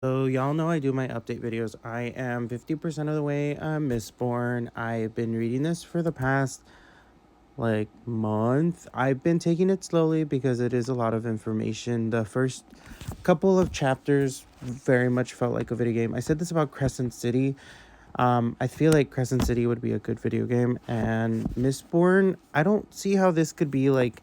So y'all know I do my update videos. I am 50% of the way Mistborn. I've been reading this for the past month. I've been taking it slowly because it is a lot of information. The first couple of chapters very much felt like a video game. I said this about Crescent City. I feel like Crescent City would be a good video game, and Mistborn, I don't see how this could be like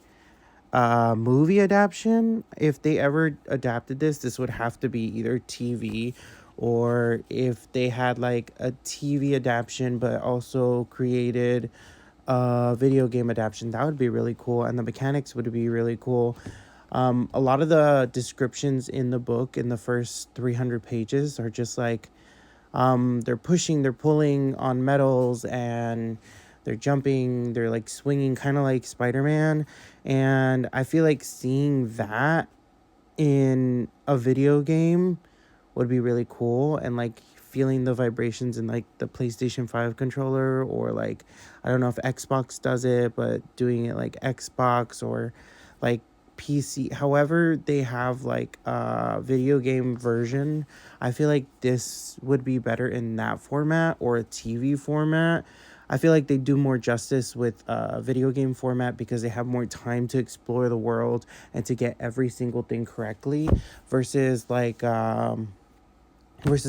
movie adaptation. If they ever adapted this would have to be either TV, or if they had like a TV adaptation but also created a video game adaptation, that would be really cool, and the mechanics would be really cool. A lot of the descriptions in the book in the first 300 pages are just like they're pushing, they're pulling on metals, and they're jumping, they're like swinging, kind of like Spider-Man. And I feel like seeing that in a video game would be really cool, and like feeling the vibrations in like the PlayStation 5 controller, or like I don't know if Xbox does it, but doing it like Xbox or like PC, however they have like a video game version. I feel like this would be better in that format or a TV format. I feel like they do more justice with a video game format because they have more time to explore the world and to get every single thing correctly, versus versus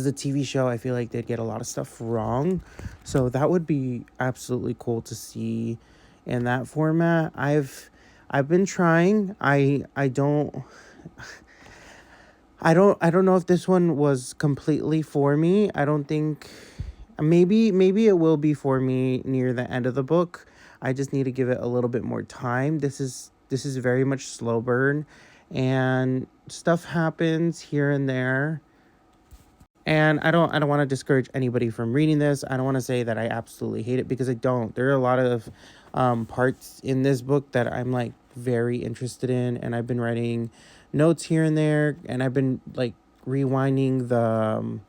a TV show. I feel like they'd get a lot of stuff wrong. So that would be absolutely cool to see in that format. I've been trying. I don't know if this one was completely for me. I don't think, maybe it will be for me near the end of the book. I just need to give it a little bit more time. This is very much slow burn, and stuff happens here and there. And I don't want to discourage anybody from reading this. I don't want to say that I absolutely hate it, because I don't. There are a lot of parts in this book that I'm like very interested in, and I've been writing notes here and there, and I've been like rewinding the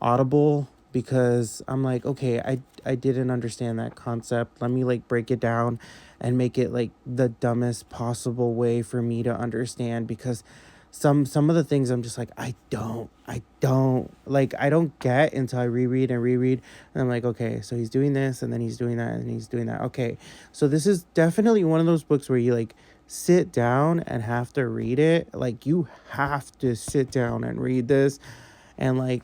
Audible, because I'm like, okay, I didn't understand that concept. Let me like break it down and make it like the dumbest possible way for me to understand, because some of the things I'm just like, I don't get until I reread and reread, and I'm like, okay, so he's doing this, and then he's doing that, and he's doing that. Okay, so this is definitely one of those books where you like sit down and have to read it. Like, you have to sit down and read this and like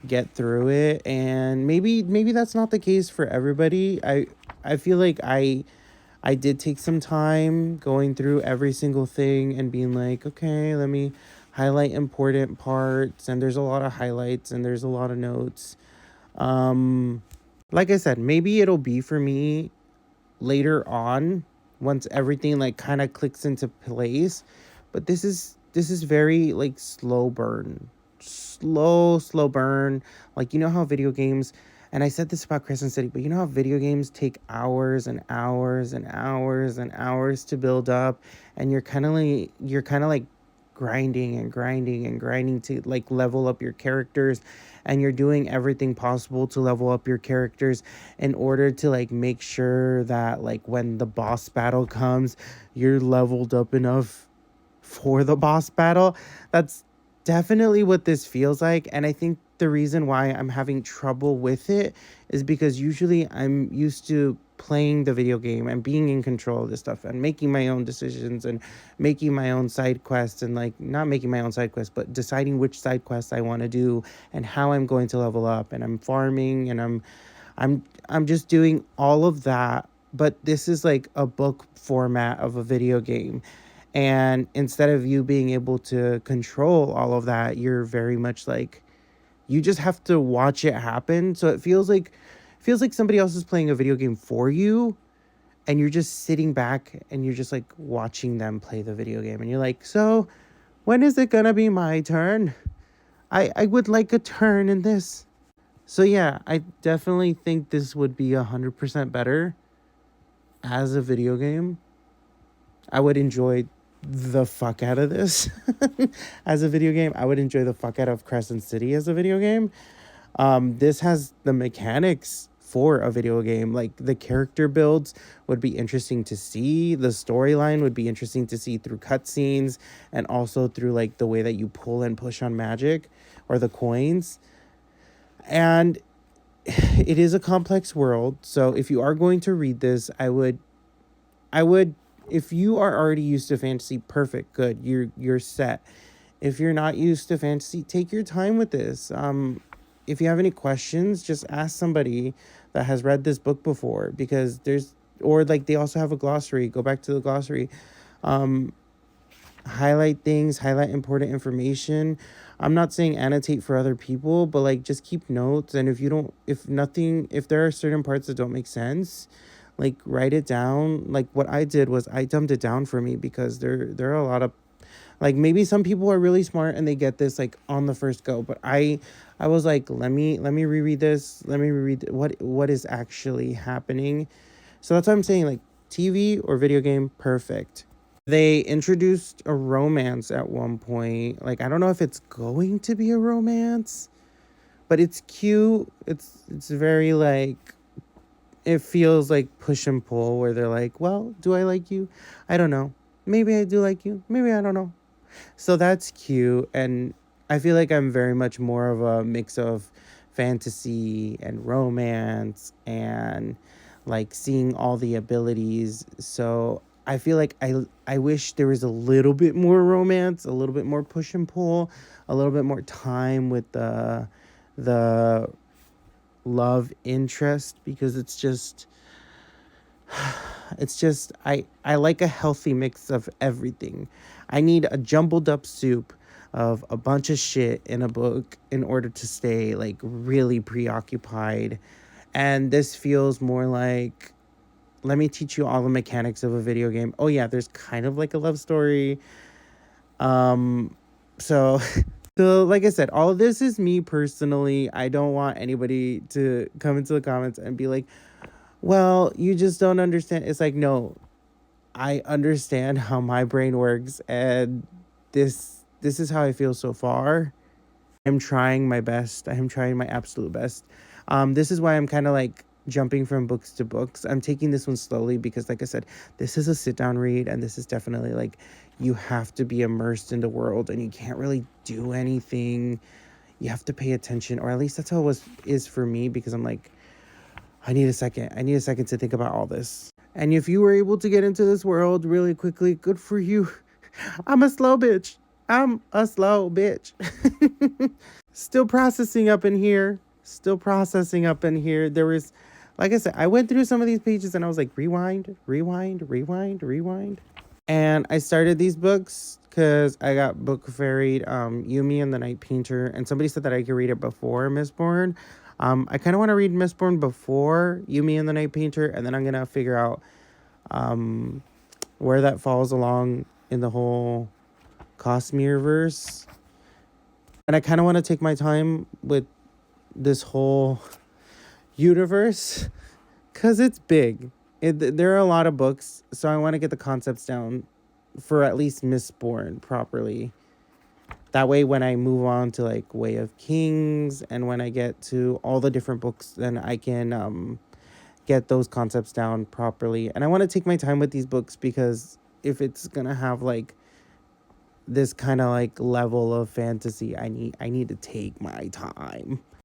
get through it. And maybe that's not the case for everybody. I feel like I did take some time going through every single thing and being like, okay, let me highlight important parts. And there's a lot of highlights and there's a lot of notes. Um, like I said, maybe it'll be for me later on, once everything like kind of clicks into place. But this is very like slow burn. Slow burn. Like, you know how video games, and I said this about Crescent City, but you know how video games take hours and hours and hours and hours to build up, and you're kind of like grinding and grinding and grinding to like level up your characters, and you're doing everything possible to level up your characters in order to like make sure that like when the boss battle comes, you're leveled up enough for the boss battle. That's definitely what this feels like. And I think the reason why I'm having trouble with it is because usually I'm used to playing the video game and being in control of this stuff and making my own decisions and making my own side quests, and like not making my own side quests, but deciding which side quests I want to do and how I'm going to level up, and I'm farming, and I'm just doing all of that. But this is like a book format of a video game, and instead of you being able to control all of that, you're very much like, you just have to watch it happen. So it feels like somebody else is playing a video game for you, and you're just sitting back and you're just like watching them play the video game, and you're like, so when is it gonna be my turn? I would like a turn in this. So yeah, I definitely think this would be 100% better as a video game. I would enjoy the fuck out of this as a video game. I would enjoy the fuck out of Crescent City as a video game. This has the mechanics for a video game. Like, the character builds would be interesting to see. The storyline would be interesting to see through cutscenes, and also through like the way that you pull and push on magic, or the coins. And it is a complex world. So if you are going to read this, I would if you are already used to fantasy, perfect, good. You're set. If you're not used to fantasy, take your time with this. If you have any questions, just ask somebody that has read this book before, because there's, or like they also have a glossary. Go back to the glossary. Um, Highlight things, highlight important information. I'm not saying annotate for other people, but like just keep notes. And if you don't, if nothing, if there are certain parts that don't make sense, like write it down. Like what I did was I dumbed it down for me, because there are a lot of, like, maybe some people are really smart and they get this like on the first go, but I was like, let me reread this. Let me reread what is actually happening. So that's why I'm saying, like, TV or video game, perfect. They introduced a romance at one point. Like, I don't know if it's going to be a romance, but it's cute. It's very like, it feels like push and pull, where they're like, well, do I like you? I don't know. Maybe I do like you. Maybe I don't know. So that's cute. And I feel like I'm very much more of a mix of fantasy and romance, and like seeing all the abilities. So I feel like I wish there was a little bit more romance, a little bit more push and pull, a little bit more time with the love interest, because it's just I like a healthy mix of everything. I need a jumbled up soup of a bunch of shit in a book in order to stay like really preoccupied. And this feels more like, let me teach you all the mechanics of a video game. Oh yeah, there's kind of like a love story. Um so so like I said, all of this is me personally. I don't want anybody to come into the comments and be like, well, you just don't understand. It's like, no, I understand how my brain works, and this is how I feel so far. I'm trying my best. I'm trying my absolute best. This is why I'm kind of like jumping from books to books. I'm taking this one slowly because, like I said, this is a sit down read, and this is definitely like, you have to be immersed in the world, and you can't really do anything. You have to pay attention, or at least that's how it is for me, because I'm like, I need a second. I need a second to think about all this. And if you were able to get into this world really quickly, good for you. I'm a slow bitch. I'm a slow bitch. Still processing up in here. Still processing up in here. There was, like I said, I went through some of these pages and I was like, rewind, rewind, rewind, rewind. And I started these books because I got book fairied Yumi and the Night Painter, and somebody said that I could read it before Mistborn. I kind of want to read Mistborn before Yumi and the Night Painter, and then I'm gonna figure out where that falls along in the whole Cosmere verse. And I kind of want to take my time with this whole universe, because it's big. There are a lot of books, so I want to get the concepts down for at least Mistborn properly. That way, when I move on to like Way of Kings, and when I get to all the different books, then I can get those concepts down properly. And I want to take my time with these books, because if it's gonna have like this kind of like level of fantasy, I need to take my time.